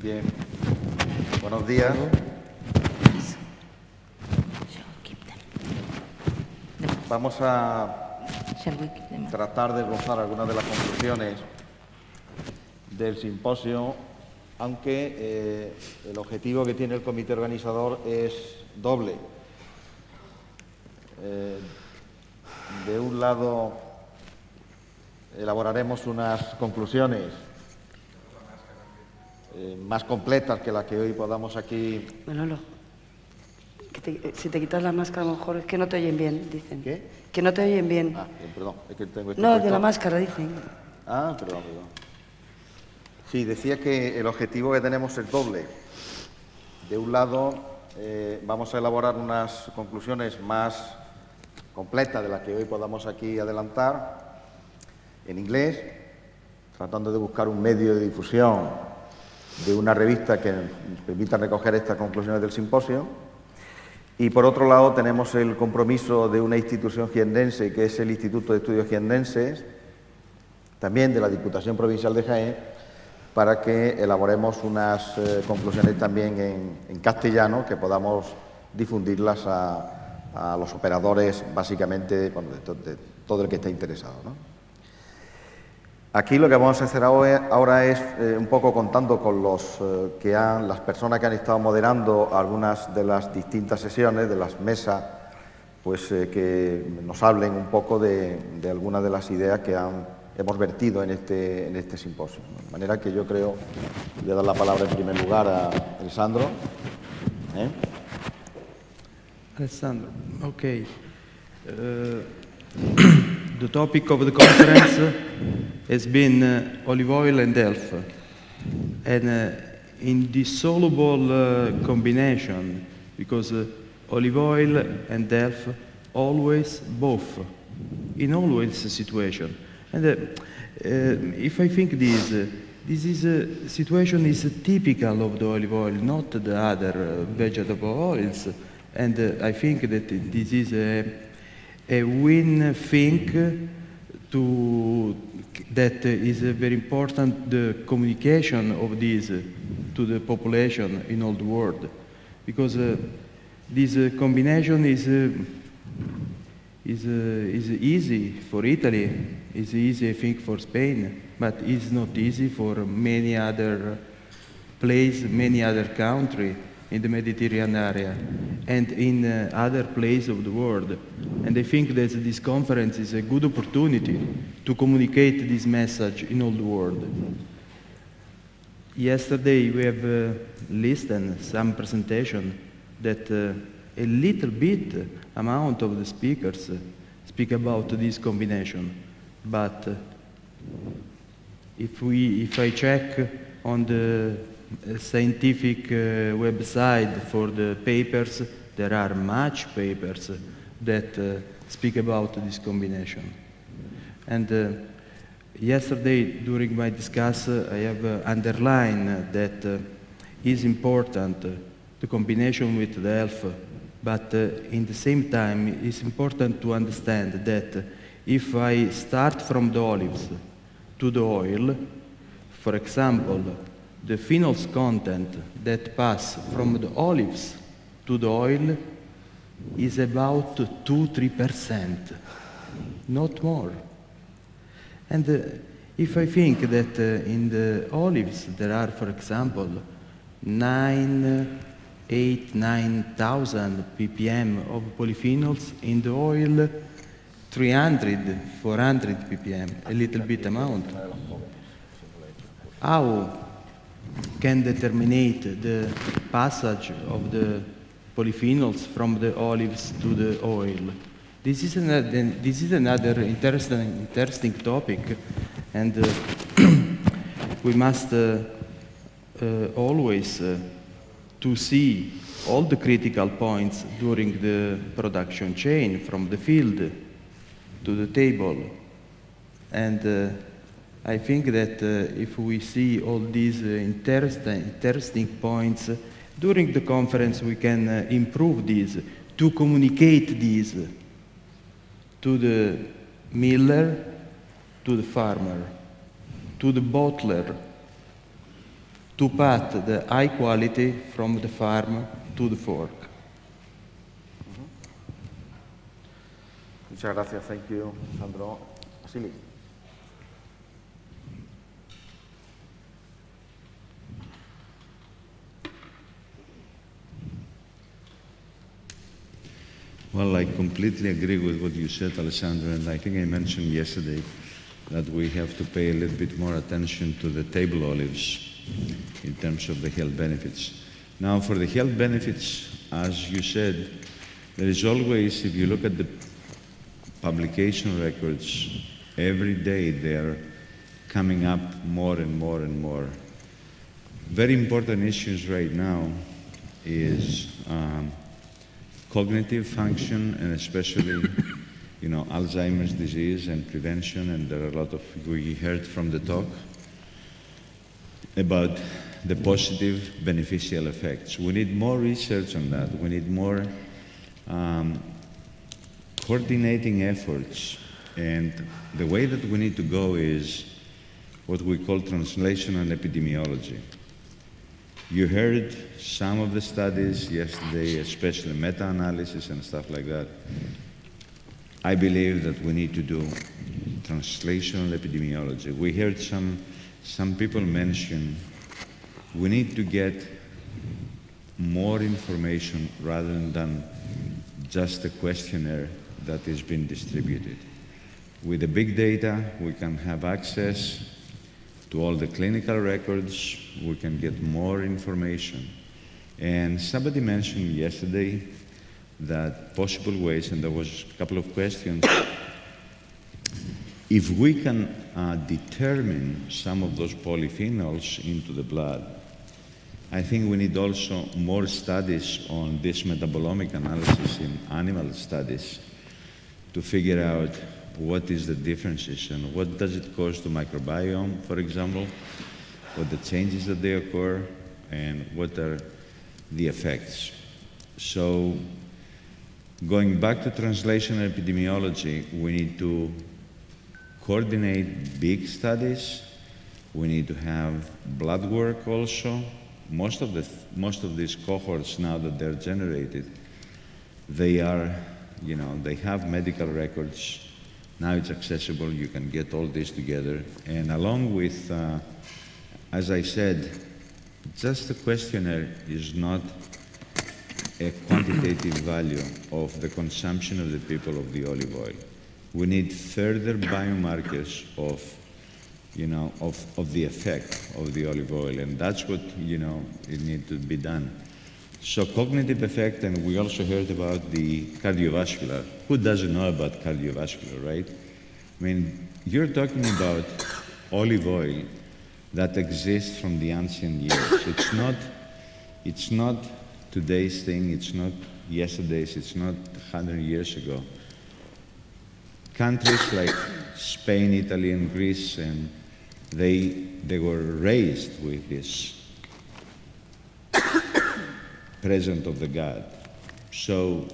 Bien, buenos días. Vamos a tratar de esbozar algunas de las conclusiones del simposio, aunque el objetivo que tiene el comité organizador es doble. De un lado, elaboraremos unas conclusiones más completas que las que hoy podamos aquí. Manolo, si te quitas la máscara, a lo mejor es que no te oyen bien, dicen. ¿Qué? Que no te oyen bien. Ah, perdón, es que tengo esto No, puesto. de la máscara, dicen. Ah, perdón. Sí, decía que el objetivo que tenemos es doble. De un lado, vamos a elaborar unas conclusiones más completas de las que hoy podamos aquí adelantar en inglés, tratando de buscar un medio de difusión de una revista que nos permita recoger estas conclusiones del simposio. Y por otro lado tenemos el compromiso de una institución jiennense, que es el Instituto de Estudios Jiennenses, también de la Diputación Provincial de Jaén, para que elaboremos unas conclusiones también en castellano, que podamos difundirlas a los operadores, básicamente, bueno, de todo el que esté interesado, ¿no? Aquí lo que vamos a hacer ahora es un poco contando con las personas que han estado moderando algunas de las distintas sesiones, de las mesas, pues que nos hablen un poco de algunas de las ideas que hemos vertido en este simposio. De manera que yo creo, voy a dar la palabra en primer lugar a Alessandro. Alessandro, okay. The topic of the conference has been olive oil and health, and indissoluble combination, because olive oil and health always both, in always situation. And if I think this is a situation is typical of the olive oil, not the other vegetable oils, and I think that this is a win thing that is very important, the communication of this to the population in all the world, because this combination is easy for Italy, is easy I think for Spain, but it's not easy for many other places, many other countries in the Mediterranean area and in other places of the world. And I think that this conference is a good opportunity to communicate this message in all the world. Yesterday we have listened some presentation that a little bit amount of the speakers speak about this combination, but if I check on the scientific website for the papers, there are much papers that speak about this combination. And yesterday during my discussion I have underlined that is important the combination with the health, but in the same time it's important to understand that if I start from the olives to the oil, for example, the phenols content that pass from the olives to the oil is about 2-3%, not more. And if I think that in the olives there are, for example, 9,000 ppm of polyphenols, in the oil 300-400 ppm, a little bit amount. How can determine the passage of the polyphenols from the olives to the oil? This is another interesting topic, and we must always to see all the critical points during the production chain, from the field to the table. And I think that if we see all these interesting points during the conference, we can improve this, to communicate this to the miller, to the farmer, to the bottler, to pass the high quality from the farm to the fork. Muchas gracias. Thank you, Sandro. Vasily. Well, I completely agree with what you said, Alessandro, and I think I mentioned yesterday that we have to pay a little bit more attention to the table olives in terms of the health benefits. Now, for the health benefits, as you said, there is always, if you look at the publication records, every day they are coming up more and more and more. Very important issues right now is cognitive function, and especially, Alzheimer's disease and prevention, and there are a lot of, we heard from the talk about the positive beneficial effects. We need more research on that. We need more coordinating efforts, and the way that we need to go is what we call translational epidemiology. You heard some of the studies yesterday, especially meta-analysis and stuff like that. I believe that we need to do translational epidemiology. We heard some people mention we need to get more information rather than just a questionnaire that is being distributed. With the big data, we can have access to all the clinical records, we can get more information. And somebody mentioned yesterday that possible ways, and there was a couple of questions, if we can determine some of those polyphenols into the blood, I think we need also more studies on this metabolomic analysis in animal studies to figure out what is the differences and what does it cause to microbiome, for example, what the changes that they occur, and what are the effects. So, going back to translational epidemiology, we need to coordinate big studies. We need to have blood work also. Most of these cohorts now that they're generated, they are, they have medical records. Now it's accessible, you can get all this together. And along with, as I said, just a questionnaire is not a quantitative value of the consumption of the people of the olive oil. We need further biomarkers of the effect of the olive oil, and that's what, it needs to be done. So cognitive effect, and we also heard about the cardiovascular. Who doesn't know about cardiovascular, right? I mean, you're talking about olive oil that exists from the ancient years. It's not today's thing, it's not yesterday's, it's not 100 years ago. Countries like Spain, Italy, and Greece, and they were raised with this present of the God. So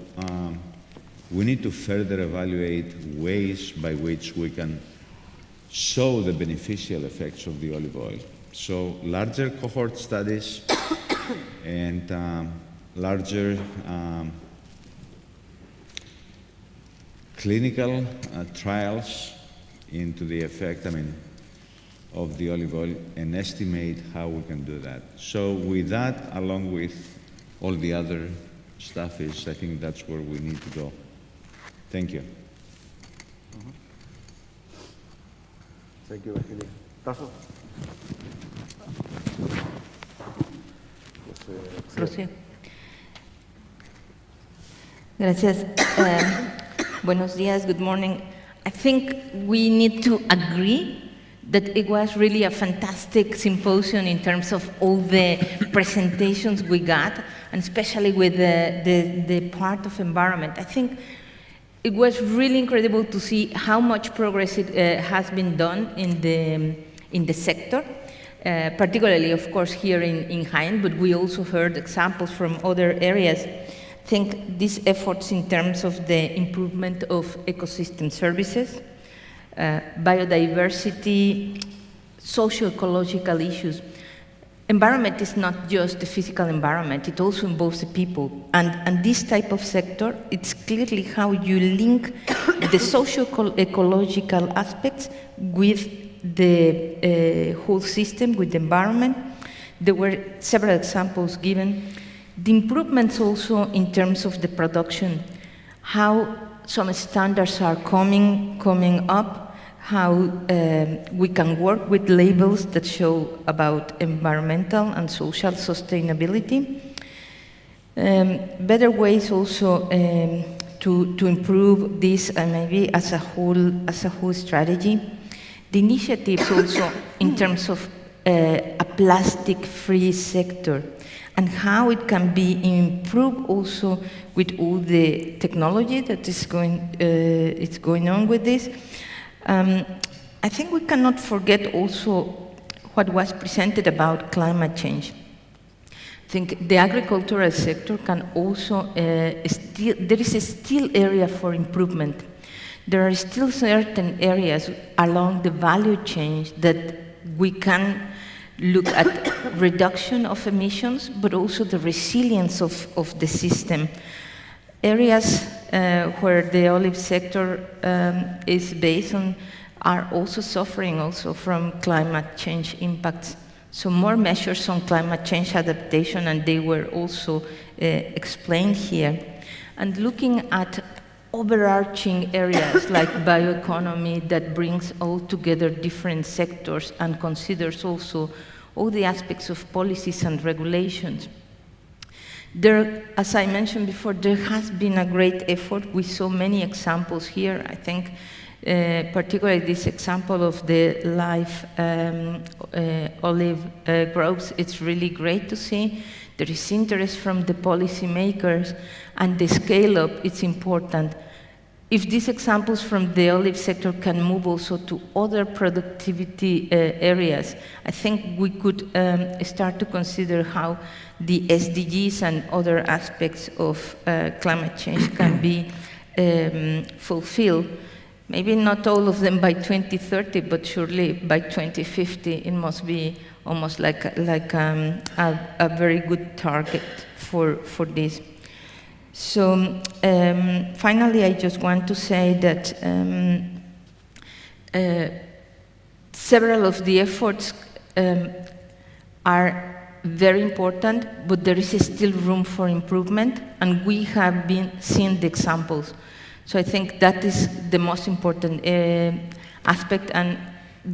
we need to further evaluate ways by which we can show the beneficial effects of the olive oil. So larger cohort studies and larger clinical trials into the effect, of the olive oil, and estimate how we can do that. So with that, along with all the other stuff, I think that's where we need to go. Thank you. Thank you, Vasily. Tasso? Rocío. Gracias. Buenos días, good morning. I think we need to agree that it was really a fantastic symposium in terms of all the presentations we got, and especially with the part of environment. I think it was really incredible to see how much progress it has been done in the sector, particularly, of course, here in Jaén, but we also heard examples from other areas. I think these efforts in terms of the improvement of ecosystem services, biodiversity, socio-ecological issues, environment is not just the physical environment, it also involves the people. And this type of sector, it's clearly how you link the socio-ecological aspects with the whole system, with the environment. There were several examples given. The improvements also in terms of the production, how some standards are coming up, how we can work with labels that show about environmental and social sustainability. Better ways also to improve this maybe as a whole strategy. The initiatives also in terms of a plastic-free sector and how it can be improved also with all the technology that is going on with this. I think we cannot forget also what was presented about climate change. I think the agricultural sector can also, there is still area for improvement. There are still certain areas along the value chain that we can look at reduction of emissions, but also the resilience of the system. Areas where the olive sector is based on are also suffering also from climate change impacts. So more measures on climate change adaptation, and they were also explained here. And looking at overarching areas like bioeconomy that brings all together different sectors and considers also all the aspects of policies and regulations. There, as I mentioned before, there has been a great effort. We saw many examples here. I think particularly this example of the live olive groves, it's really great to see. There is interest from the policymakers, and the scale-up, it's important. If these examples from the olive sector can move also to other productivity areas, I think we could start to consider how the SDGs and other aspects of climate change can be fulfilled. Maybe not all of them by 2030, but surely by 2050, it must be almost like a very good target for this. So finally, I just want to say that several of the efforts are very important, but there is still room for improvement, and we have been seeing the examples. So I think that is the most important aspect, and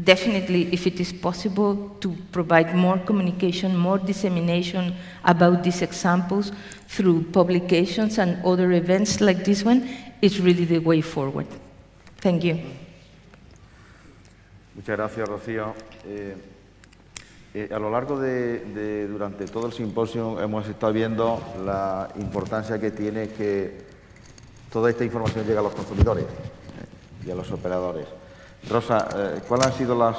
definitely, if it is possible, to provide more communication, more dissemination about these examples through publications and other events like this one, is really the way forward. Thank you. Muchas gracias, Rocío. A lo largo durante todo el simposio hemos estado viendo la importancia que tiene que toda esta información llegue a los consumidores y a los operadores. Rosa, ¿cuáles han sido las...?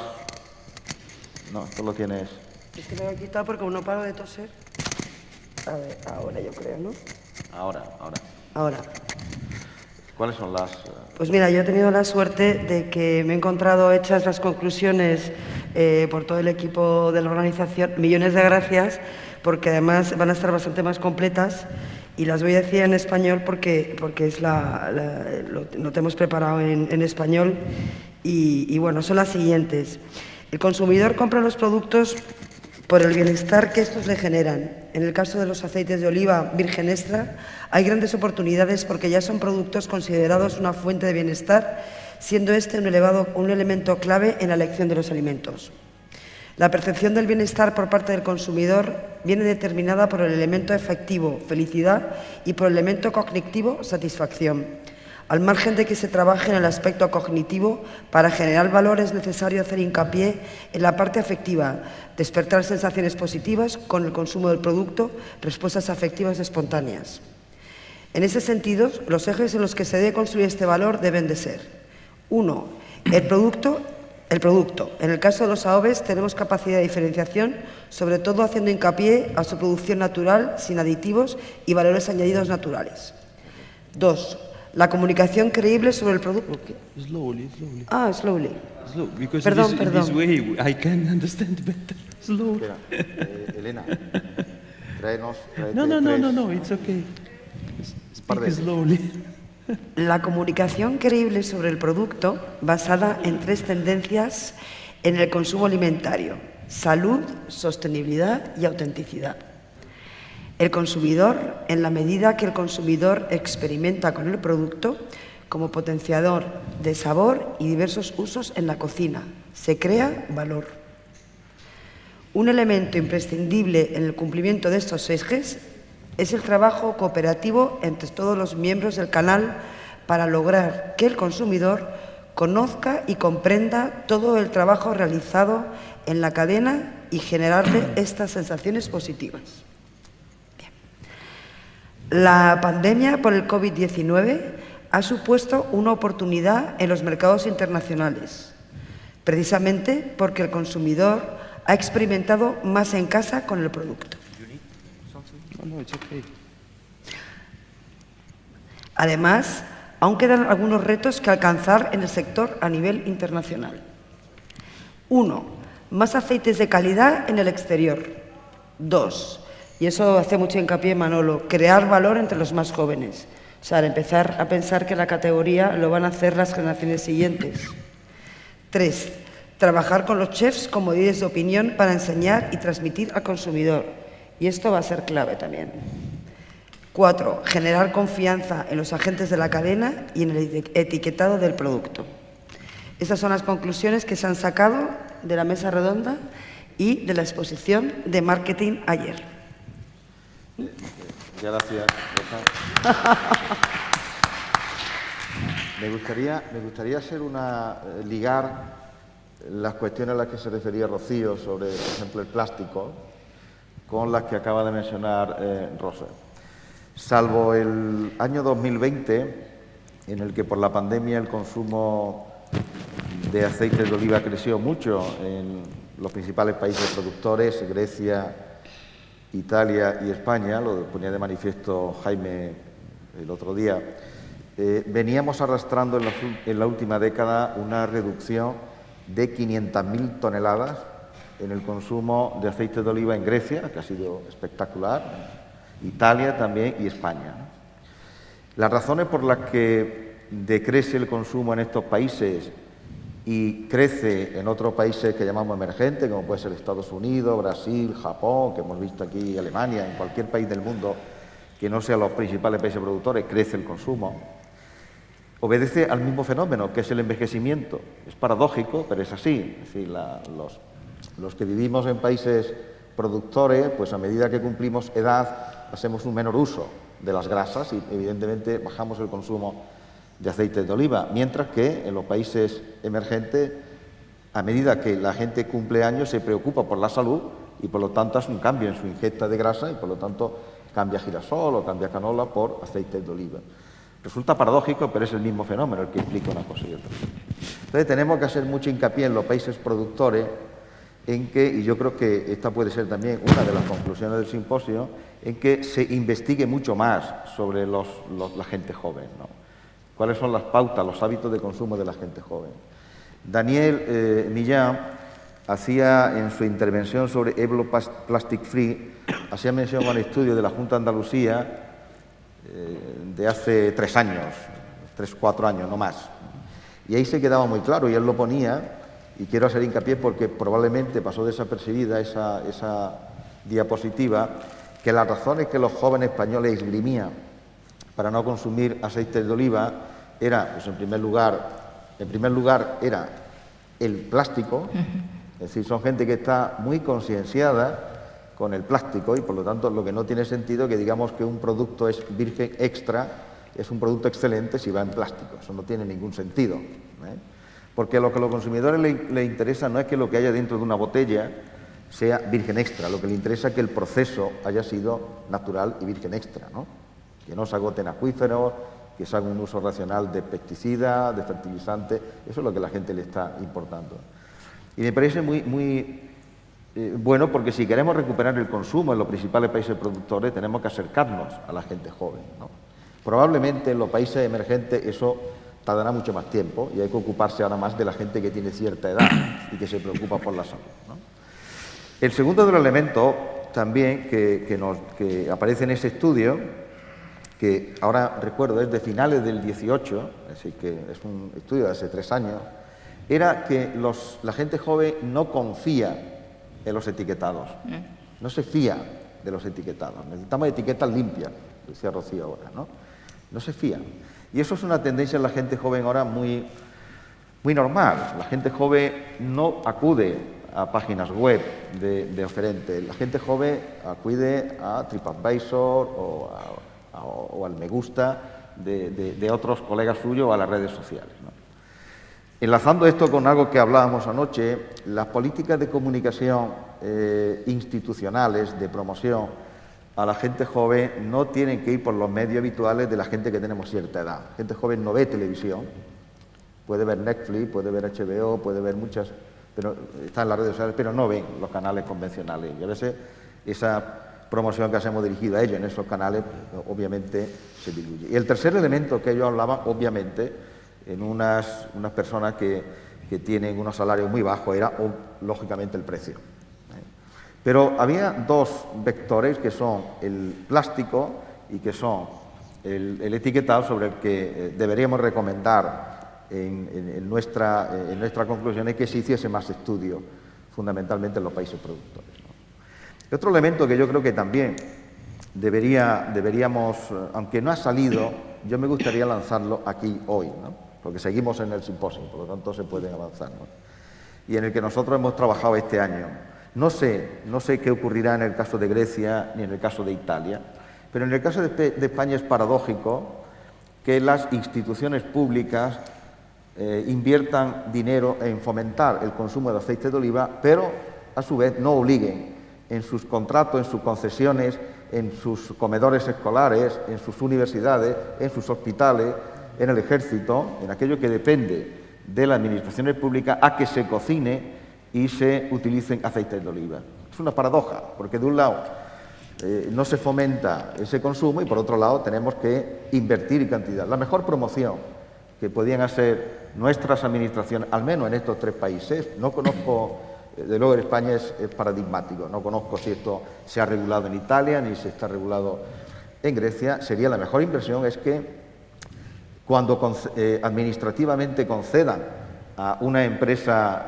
No, esto lo tienes... Es que me lo he quitado porque no paro de toser. A ver, ahora yo creo, ¿no? Ahora. ¿Cuáles son las...? Pues mira, yo he tenido la suerte de que me he encontrado hechas las conclusiones por todo el equipo de la organización. Millones de gracias, porque además van a estar bastante más completas. Y las voy a decir en español porque es lo tenemos preparado en español. Y bueno, son las siguientes. El consumidor compra los productos por el bienestar que estos le generan. En el caso de los aceites de oliva virgen extra, hay grandes oportunidades porque ya son productos considerados una fuente de bienestar, siendo este un elemento clave en la elección de los alimentos. La percepción del bienestar por parte del consumidor viene determinada por el elemento afectivo, felicidad, y por el elemento cognitivo, satisfacción. Al margen de que se trabaje en el aspecto cognitivo, para generar valor es necesario hacer hincapié en la parte afectiva, despertar sensaciones positivas con el consumo del producto, respuestas afectivas espontáneas. En ese sentido, los ejes en los que se debe construir este valor deben de ser: 1. El producto. En el caso de los AOVES tenemos capacidad de diferenciación, sobre todo haciendo hincapié a su producción natural, sin aditivos y valores añadidos naturales. 2. La comunicación creíble sobre el producto. Slowly. Ah, slowly. Because Perdón. this way I can understand better. Slow. Espera, Elena, tráenos No, it's okay. par de- Speak slowly. La comunicación creíble sobre el producto basada en 3 tendencias en el consumo alimentario: salud, sostenibilidad y autenticidad. El consumidor, en la medida que el consumidor experimenta con el producto como potenciador de sabor y diversos usos en la cocina, se crea valor. Un elemento imprescindible en el cumplimiento de estos ejes es el trabajo cooperativo entre todos los miembros del canal para lograr que el consumidor conozca y comprenda todo el trabajo realizado en la cadena y generarle estas sensaciones positivas. Bien. La pandemia por el COVID-19 ha supuesto una oportunidad en los mercados internacionales, precisamente porque el consumidor ha experimentado más en casa con el producto. No, it's okay. Además, aún quedan algunos retos que alcanzar en el sector a nivel internacional. 1. Más aceites de calidad en el exterior. 2. Y eso hace mucho hincapié Manolo, crear valor entre los más jóvenes. O sea, empezar a pensar que la categoría lo van a hacer las generaciones siguientes. 3. Trabajar con los chefs como líderes de opinión para enseñar y transmitir al consumidor. Y esto va a ser clave también. 4. Generar confianza en los agentes de la cadena y en el etiquetado del producto. Estas son las conclusiones que se han sacado de la mesa redonda y de la exposición de marketing ayer. Gracias, Rosa. Me gustaría ligar las cuestiones a las que se refería Rocío sobre, por ejemplo, el plástico, con las que acaba de mencionar Rosa. Salvo el año 2020, en el que por la pandemia el consumo de aceite de oliva creció mucho en los principales países productores, Grecia, Italia y España, lo ponía de manifiesto Jaime el otro día, veníamos arrastrando en la última década una reducción de 500.000 toneladas en el consumo de aceite de oliva en Grecia, que ha sido espectacular, Italia también y España. Las razones por las que decrece el consumo en estos países y crece en otros países que llamamos emergentes, como puede ser Estados Unidos, Brasil, Japón, que hemos visto aquí, Alemania, en cualquier país del mundo que no sean los principales países productores, crece el consumo, obedece al mismo fenómeno, que es el envejecimiento. Es paradójico, pero es así. Es decir, los que vivimos en países productores, pues a medida que cumplimos edad, hacemos un menor uso de las grasas y evidentemente bajamos el consumo de aceite de oliva, mientras que en los países emergentes, a medida que la gente cumple años, se preocupa por la salud y por lo tanto hace un cambio en su ingesta de grasa y por lo tanto cambia girasol o cambia canola por aceite de oliva. Resulta paradójico, pero es el mismo fenómeno el que explica una cosa y otra. Entonces tenemos que hacer mucho hincapié en los países productores, en que, y yo creo que esta puede ser también una de las conclusiones del simposio, en que se investigue mucho más sobre la gente joven, ¿no? ¿Cuáles son las pautas, los hábitos de consumo de la gente joven? Daniel Millán hacía en su intervención sobre Eblo Plastic Free, hacía mención a un estudio de la Junta de Andalucía de hace 3 años, 3, 4 años, no más. Y ahí se quedaba muy claro, y él lo ponía, y quiero hacer hincapié porque probablemente pasó desapercibida esa diapositiva, que las razones que los jóvenes españoles esgrimían para no consumir aceite de oliva era, pues en primer lugar era el plástico, es decir, son gente que está muy concienciada con el plástico y por lo tanto lo que no tiene sentido que digamos que un producto es virgen extra, es un producto excelente si va en plástico, eso no tiene ningún sentido, porque lo que a los consumidores les interesa no es que lo que haya dentro de una botella sea virgen extra, lo que les interesa es que el proceso haya sido natural y virgen extra, ¿no? Que no se agoten acuíferos, que se haga un uso racional de pesticidas, de fertilizantes, eso es lo que a la gente le está importando. Y me parece muy bueno porque si queremos recuperar el consumo en los principales países productores tenemos que acercarnos a la gente joven, ¿no? Probablemente en los países emergentes eso tardará mucho más tiempo y hay que ocuparse ahora más de la gente que tiene cierta edad y que se preocupa por la salud, ¿no? El segundo de los elementos también que aparece en ese estudio, que ahora recuerdo es de finales del 18, así que es un estudio de hace 3 años, era que la gente joven no confía en los etiquetados, no se fía de los etiquetados. Necesitamos etiquetas limpias, decía Rocío ahora, ¿no? No se fían. Y eso es una tendencia en la gente joven ahora muy normal. La gente joven no acude a páginas web de oferentes. La gente joven acude a TripAdvisor o al me gusta de otros colegas suyos o a las redes sociales, ¿no? Enlazando esto con algo que hablábamos anoche, las políticas de comunicación institucionales, de promoción a la gente joven, no tienen que ir por los medios habituales de la gente que tenemos cierta edad. La gente joven no ve televisión, puede ver Netflix, puede ver HBO, puede ver muchas, pero está en las redes sociales, pero no ven los canales convencionales. Y a veces esa promoción que hacemos dirigida a ellos en esos canales, obviamente, se diluye. Y el tercer elemento que ellos hablaban, obviamente, en unas personas que tienen unos salarios muy bajos, era, lógicamente, el precio. Pero había 2 vectores que son el plástico y que son el etiquetado, sobre el que deberíamos recomendar en nuestra conclusión es que se hiciese más estudio, fundamentalmente en los países productores, ¿no? Otro elemento que yo creo que también deberíamos, aunque no ha salido, yo me gustaría lanzarlo aquí hoy, ¿no? Porque seguimos en el simposio, por lo tanto se pueden avanzar, ¿no? Y en el que nosotros hemos trabajado este año. No sé qué ocurrirá en el caso de Grecia ni en el caso de Italia, pero en el caso de España es paradójico que las instituciones públicas inviertan dinero en fomentar el consumo de aceite de oliva, pero a su vez no obliguen en sus contratos, en sus concesiones, en sus comedores escolares, en sus universidades, en sus hospitales, en el ejército, en aquello que depende de las administraciones públicas, a que se cocine y se utilicen aceites de oliva. Es una paradoja, porque de un lado no se fomenta ese consumo y por otro lado tenemos que invertir en cantidad. La mejor promoción que podían hacer nuestras administraciones, al menos en estos 3 países, no conozco, de luego en España es paradigmático, no conozco si esto se ha regulado en Italia ni si está regulado en Grecia, sería la mejor inversión es que cuando administrativamente concedan a una empresa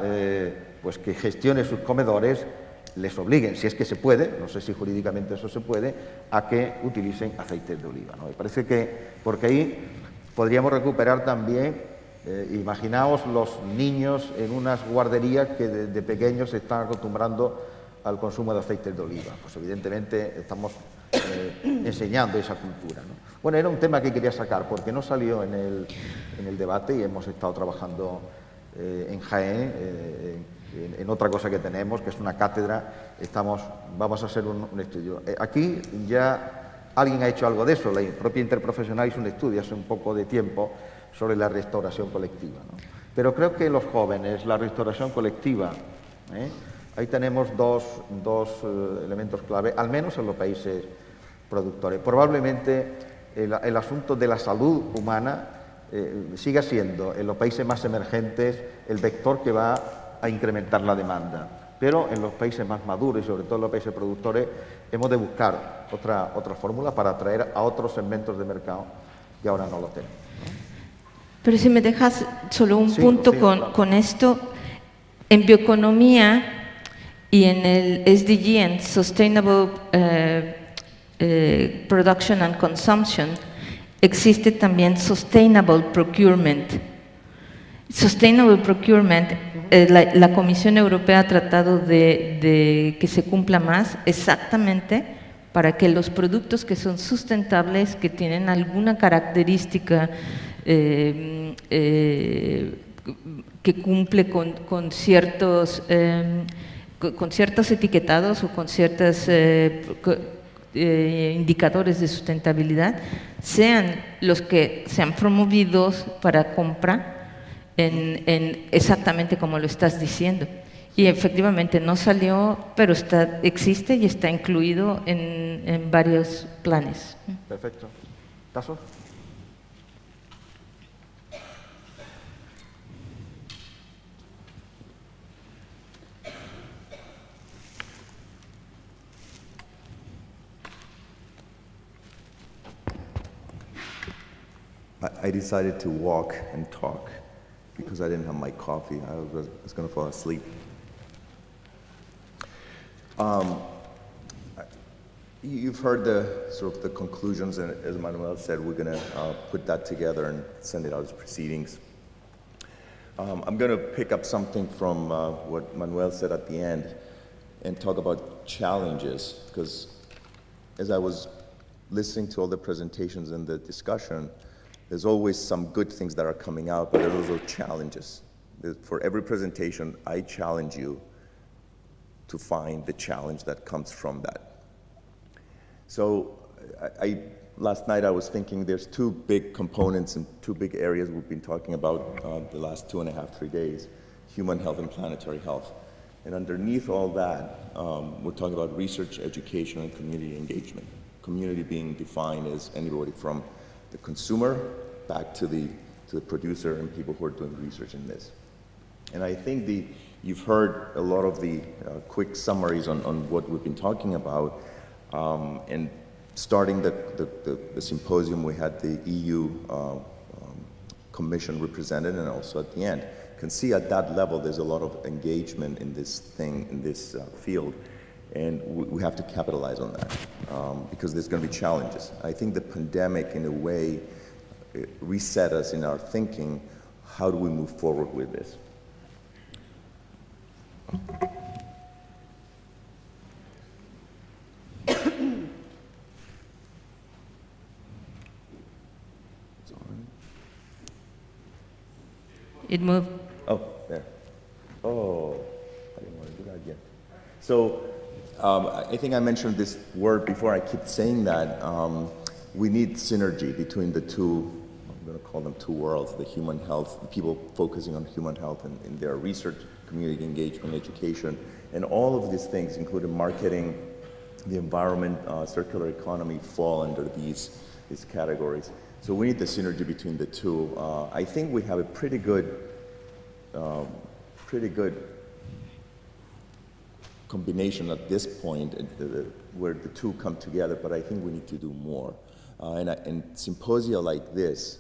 pues que gestione sus comedores, les obliguen, si es que se puede, no sé si jurídicamente eso se puede, a que utilicen aceites de oliva, ¿no? Me parece que, porque ahí podríamos recuperar también, imaginaos los niños en unas guarderías que desde pequeños se están acostumbrando al consumo de aceites de oliva. Pues evidentemente estamos enseñando esa cultura, ¿no? Bueno, era un tema que quería sacar porque no salió en el debate y hemos estado trabajando en Jaén, en otra cosa que tenemos, que es una cátedra, vamos a hacer un estudio. Aquí ya alguien ha hecho algo de eso, la propia Interprofesional hizo un estudio hace un poco de tiempo sobre la restauración colectiva, ¿no? Pero creo que los jóvenes, la restauración colectiva, ahí tenemos dos elementos clave, al menos en los países productores. Probablemente el asunto de la salud humana siga siendo en los países más emergentes el vector que va a incrementar la demanda. Pero en los países más maduros y sobre todo en los países productores hemos de buscar otra fórmula para atraer a otros segmentos de mercado que ahora no lo tenemos, ¿no? Pero si me dejas solo un punto sí, con, claro. con esto, en bioeconomía y en el SDG, en Sustainable Production and Consumption, existe también Sustainable Procurement. Sustainable Procurement, la Comisión Europea ha tratado de que se cumpla más exactamente para que los productos que son sustentables, que tienen alguna característica que cumple con ciertos etiquetados o con ciertos indicadores de sustentabilidad, sean los que sean promovidos para compra exactamente como lo estás diciendo. Y efectivamente no salió, pero existe y está incluido en varios planes. Perfecto. ¿Tasos? I decided to walk and talk because I didn't have my coffee. I was going to fall asleep. You've heard the sort of the conclusions, and as Manuel said, we're going to put that together and send it out as proceedings. I'm going to pick up something from what Manuel said at the end and talk about challenges, because as I was listening to all the presentations and the discussion, there's always some good things that are coming out, but there's also challenges. For every presentation, I challenge you to find the challenge that comes from that. So last night I was thinking there's two big components and two big areas we've been talking about the last 2.5, 3 days, human health and planetary health. And underneath all that, we're talking about research, education, and community engagement. Community being defined as anybody from the consumer back to the producer and people who are doing research in this. And I think you've heard a lot of the quick summaries on what we've been talking about. And starting the symposium, we had the EU Commission represented, and also at the end. You can see at that level there's a lot of engagement in this thing, in this field, and we have to capitalize on that because there's going to be challenges. I think the pandemic, in a way, reset us in our thinking. How do we move forward with this? It moved. Oh, there. Oh, I didn't want to do that yet. So I think I mentioned this word before. I keep saying that. We need synergy between the two, I'm going to call them two worlds, the human health, the people focusing on human health in their research, community engagement, education, and all of these things, including marketing, the environment, circular economy, fall under these categories. So we need the synergy between the two. I think we have a pretty good combination at this point where the two come together, but I think we need to do more. And symposia like this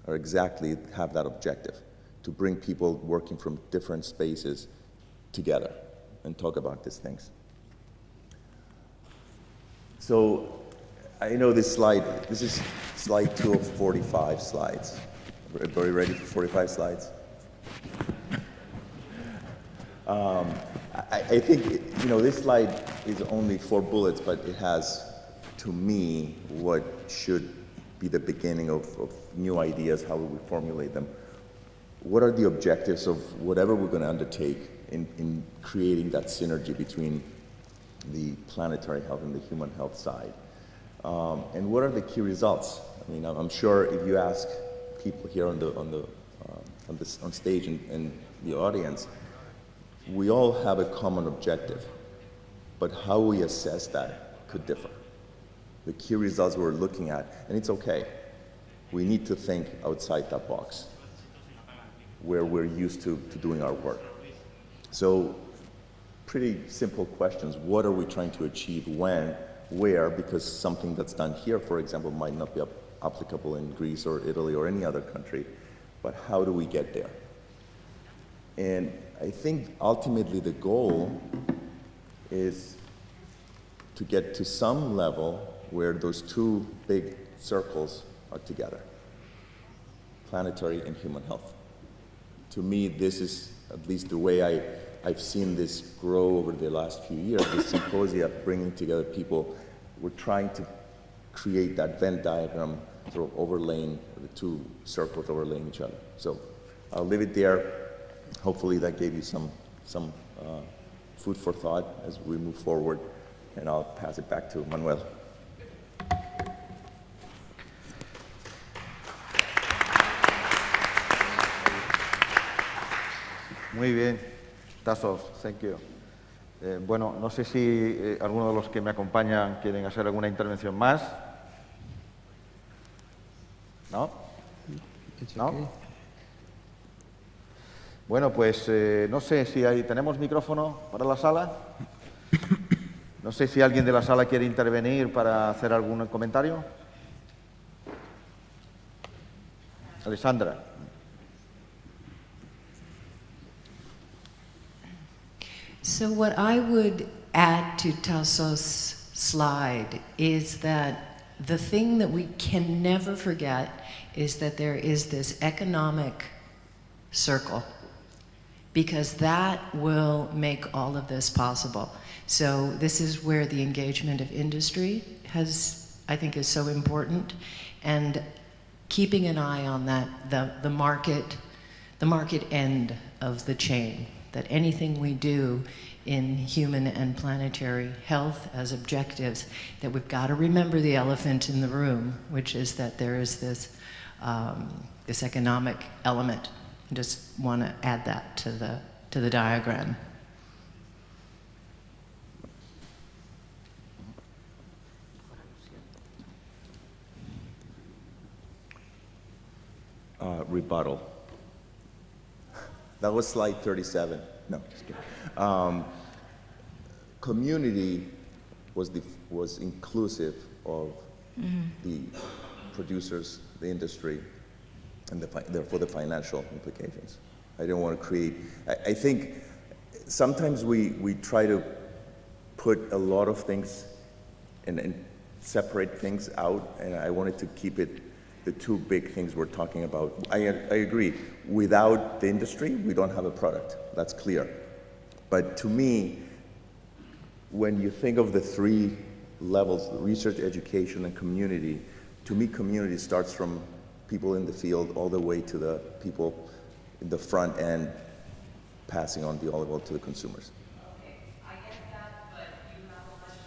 are exactly have that objective, to bring people working from different spaces together and talk about these things. So I know this slide, this is slide 2 of 45 slides. Everybody ready for 45 slides? I think, this slide is only 4 bullets, but it has, to me, what should be the beginning of new ideas, how we formulate them. What are the objectives of whatever we're going to undertake in creating that synergy between the planetary health and the human health side? And what are the key results? I mean, I'm sure if you ask people here on stage and the audience, we all have a common objective, but how we assess that could differ. The key results we're looking at, and it's okay. We need to think outside that box where we're used to doing our work. So, pretty simple questions. What are we trying to achieve when? Where, because something that's done here, for example, might not be applicable in Greece or Italy or any other country, but how do we get there? And I think ultimately the goal is to get to some level where those two big circles are together, planetary and human health. To me, this is at least the way I've seen this grow over the last few years, the symposia bringing together people. We're trying to create that Venn diagram, sort of overlaying the two circles overlaying each other. So I'll leave it there. Hopefully that gave you some food for thought as we move forward, and I'll pass it back to Manuel. Muy bien, Tassos, thank you. Bueno, no sé si alguno de los que me acompañan quieren hacer alguna intervención más. ¿No? ¿No? Okay. Bueno, pues no sé si tenemos micrófono para la sala. No sé si alguien de la sala quiere intervenir para hacer algún comentario. Alessandra. So what I would add to Tasso's slide is that the thing that we can never forget is that there is this economic circle, because that will make all of this possible. So this is where the engagement of industry I think is so important, and keeping an eye on that, the market end of the chain, that anything we do in human and planetary health as objectives, that we've got to remember the elephant in the room, which is that there is this economic element. I just want to add that to the diagram. Rebuttal. That was slide 37. No, just kidding. Community was inclusive of the producers, the industry, and therefore the financial implications. I didn't want to create. I think sometimes we try to put a lot of things and separate things out, and I wanted to keep it the two big things we're talking about. I agree. Without the industry, we don't have a product. That's clear. But to me, when you think of the three levels, research, education, and community, to me, community starts from people in the field all the way to the people in the front end passing on the olive oil to the consumers. Okay, I get that, but you have a much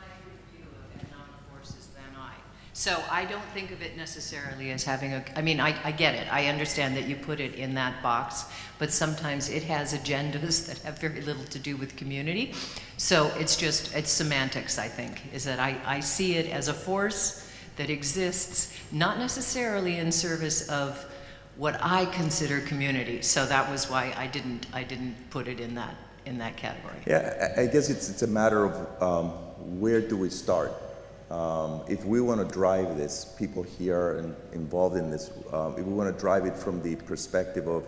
kinder view of economic forces than I. So I don't think of it necessarily as having I get it. I understand that you put it in that box, but sometimes it has agendas that have very little to do with community. So it's semantics, I think, is that I see it as a force that exists, not necessarily in service of what I consider community. So that was why I didn't put it in that category. Yeah, I guess it's a matter of where do we start? If we want to drive this, people here and involved in this, if we want to drive it from the perspective of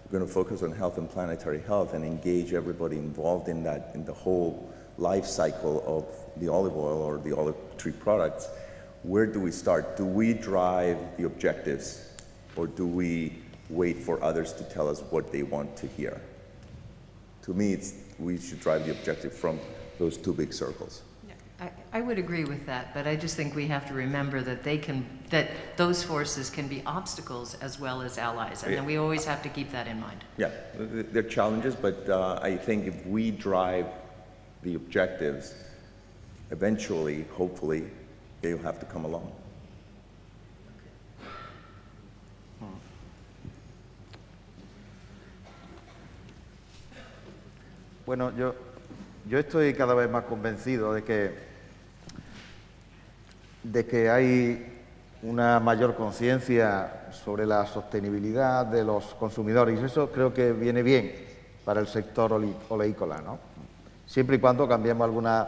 we're going to focus on health and planetary health and engage everybody involved in that, in the whole life cycle of the olive oil or the olive tree products, where do we start? Do we drive the objectives, or do we wait for others to tell us what they want to hear? To me, we should drive the objective from those two big circles. I would agree with that, but I just think we have to remember that that those forces can be obstacles as well as allies, and then we always have to keep that in mind. Yeah, they're challenges, but I think if we drive the objectives, eventually, hopefully, they'll have to come along. Bueno, yo estoy cada vez más convencido de que hay una mayor conciencia sobre la sostenibilidad de los consumidores, y eso creo que viene bien para el sector oleícola, ¿no? Siempre y cuando cambiemos alguna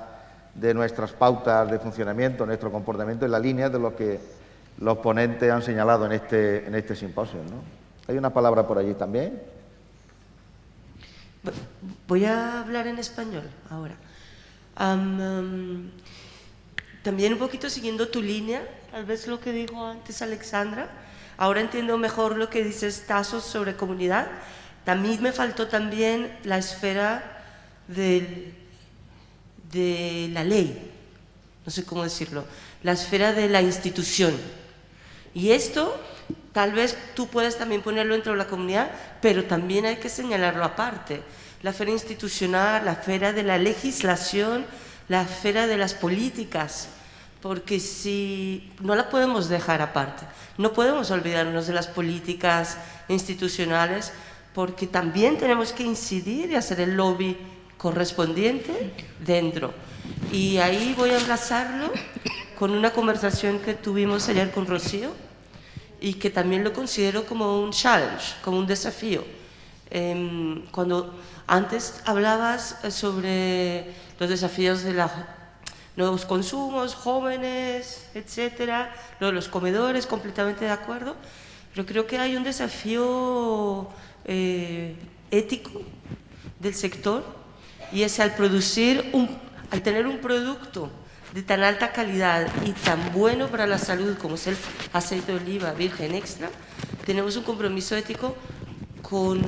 de nuestras pautas de funcionamiento, nuestro comportamiento en la línea de lo que los ponentes han señalado en este simposio, ¿no? ¿Hay una palabra por allí también? Voy a hablar en español ahora. También un poquito siguiendo tu línea, tal vez lo que dijo antes Alexandra. Ahora entiendo mejor lo que dices, Tassos, sobre comunidad. También me faltó también la esfera de la ley, no sé cómo decirlo, la esfera de la institución. Y esto, tal vez tú puedas también ponerlo dentro de la comunidad, pero también hay que señalarlo aparte. La esfera institucional, la esfera de la legislación, la esfera de las políticas, porque si no la podemos dejar aparte, no podemos olvidarnos de las políticas institucionales, porque también tenemos que incidir y hacer el lobby correspondiente dentro. Y ahí voy a enlazarlo con una conversación que tuvimos ayer con Rocío y que también lo considero como un challenge, como un desafío. Cuando antes hablabas sobre los desafíos de los nuevos consumos, jóvenes, etcétera, los comedores, completamente de acuerdo. pero creo que hay un desafío ético del sector, y es al tener un producto de tan alta calidad y tan bueno para la salud como es el aceite de oliva virgen extra, tenemos un compromiso ético con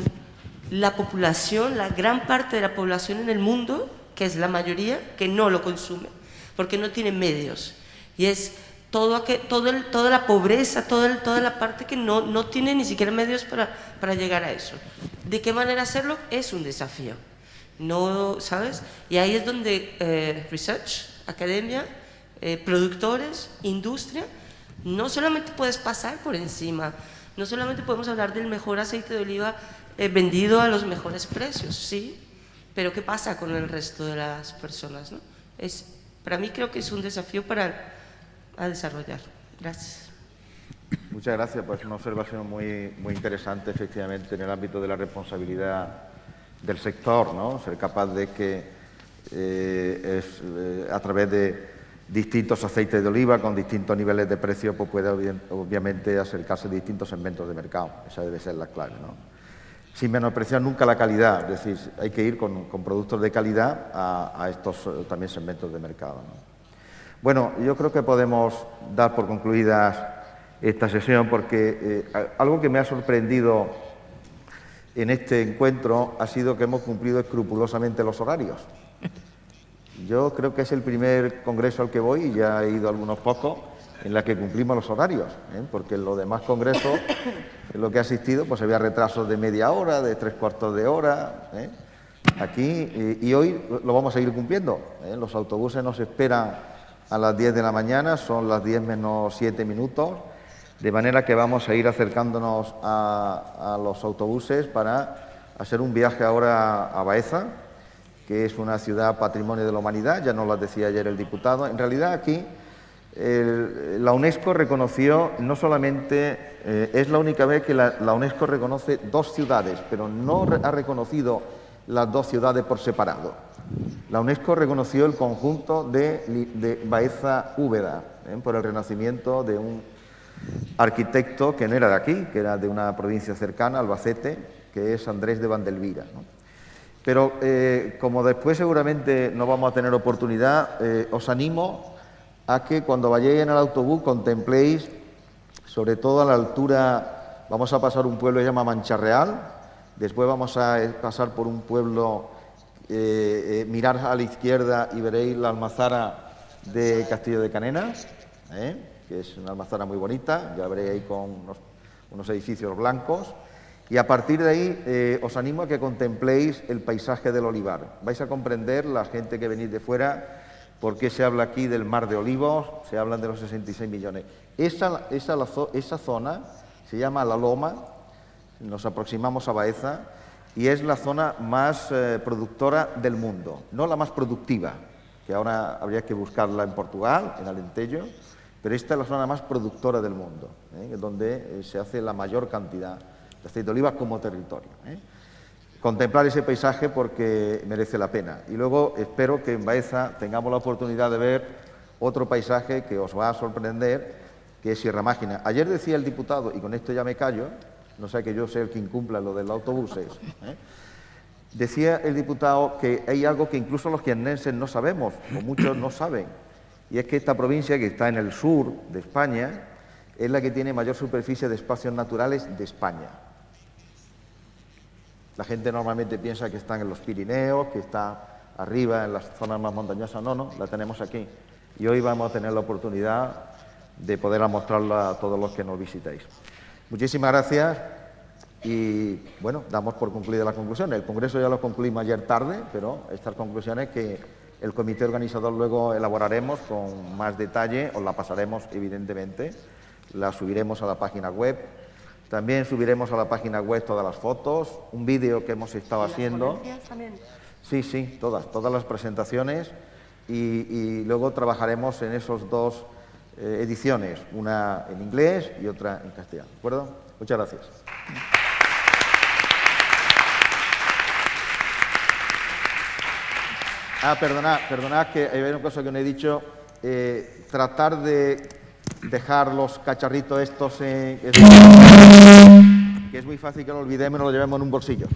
la población, la gran parte de la población en el mundo, que es la mayoría, que no lo consume, porque no tiene medios. Y es toda la pobreza, toda la parte que no tiene ni siquiera medios para llegar a eso. ¿De qué manera hacerlo? Es un desafío. No, ¿sabes? Y ahí es donde research, academia, productores, industria, no solamente puedes pasar por encima, no solamente podemos hablar del mejor aceite de oliva vendido a los mejores precios, sí, pero ¿qué pasa con el resto de las personas, ¿no? Para mí creo que es un desafío a desarrollar. Gracias. Muchas gracias, pues una observación muy interesante, efectivamente, en el ámbito de la responsabilidad del sector, ¿no? Ser capaz de que a través de distintos aceites de oliva con distintos niveles de precio, pues puede obviamente acercarse a distintos segmentos de mercado. Esa debe ser la clave, ¿no? Sin menospreciar nunca la calidad, es decir, hay que ir con productos de calidad a estos también segmentos de mercado, ¿no? Bueno, yo creo que podemos dar por concluida esta sesión, porque algo que me ha sorprendido en este encuentro ha sido que hemos cumplido escrupulosamente los horarios. Yo creo que es el primer congreso al que voy, y ya he ido a algunos pocos, en la que cumplimos los horarios, porque en los demás congresos en los que he asistido pues había retrasos de media hora, de 3/4 de hora, aquí, y hoy lo vamos a seguir cumpliendo. Los autobuses nos esperan a las 10 de la mañana, son las 10 menos 7 minutos, de manera que vamos a ir acercándonos a los autobuses para hacer un viaje ahora a Baeza, que es una ciudad patrimonio de la humanidad, ya nos lo decía ayer el diputado. En realidad aquí la UNESCO reconoció, no solamente, es la única vez que la UNESCO reconoce 2 ciudades, pero no ha reconocido las 2 ciudades por separado. La UNESCO reconoció el conjunto de Baeza Úbeda, por el renacimiento de un arquitecto que no era de aquí, que era de una provincia cercana, Albacete, que es Andrés de Vandelvira, ¿no? Pero como después seguramente no vamos a tener oportunidad, os animo a que cuando vayáis en el autobús contempléis, sobre todo a la altura, vamos a pasar un pueblo que se llama Mancharreal, después vamos a pasar por un pueblo, mirar a la izquierda y veréis la almazara de Castillo de Canena, que es una almazara muy bonita, ya veréis ahí con unos edificios blancos. Y a partir de ahí os animo a que contempléis el paisaje del olivar. Vais a comprender, la gente que venís de fuera, por qué se habla aquí del mar de olivos, se hablan de los 66 millones. Esa zona se llama La Loma, nos aproximamos a Baeza, y es la zona más productora del mundo, no la más productiva, que ahora habría que buscarla en Portugal, en Alentejo, pero esta es la zona más productora del mundo, donde se hace la mayor cantidad de aceite de oliva como territorio. Contemplar ese paisaje porque merece la pena. Y luego espero que en Baeza tengamos la oportunidad de ver otro paisaje que os va a sorprender, que es Sierra Mágina. Ayer decía el diputado, y con esto ya me callo, no sé que yo sea el que incumpla lo de los autobuses, decía el diputado que hay algo que incluso los jiennenses no sabemos, o muchos no saben, y es que esta provincia, que está en el sur de España, es la que tiene mayor superficie de espacios naturales de España. La gente normalmente piensa que están en los Pirineos, que está arriba en las zonas más montañosas. No, la tenemos aquí. Y hoy vamos a tener la oportunidad de poder mostrarla a todos los que nos visitéis. Muchísimas gracias y, bueno, damos por concluidas las conclusiones. El congreso ya lo concluimos ayer tarde, pero estas conclusiones que el comité organizador luego elaboraremos con más detalle, os la pasaremos evidentemente, la subiremos a la página web. También subiremos a la página web todas las fotos, un vídeo que hemos estado haciendo. ¿Las ponencias también? Sí, todas las presentaciones y luego trabajaremos en esos 2 ediciones, una en inglés y otra en castellano. ¿De acuerdo? Muchas gracias. Perdonad que hay una cosa que no he dicho. Tratar de dejar los cacharritos estos, que es muy fácil que lo olvidemos y nos lo llevemos en un bolsillo.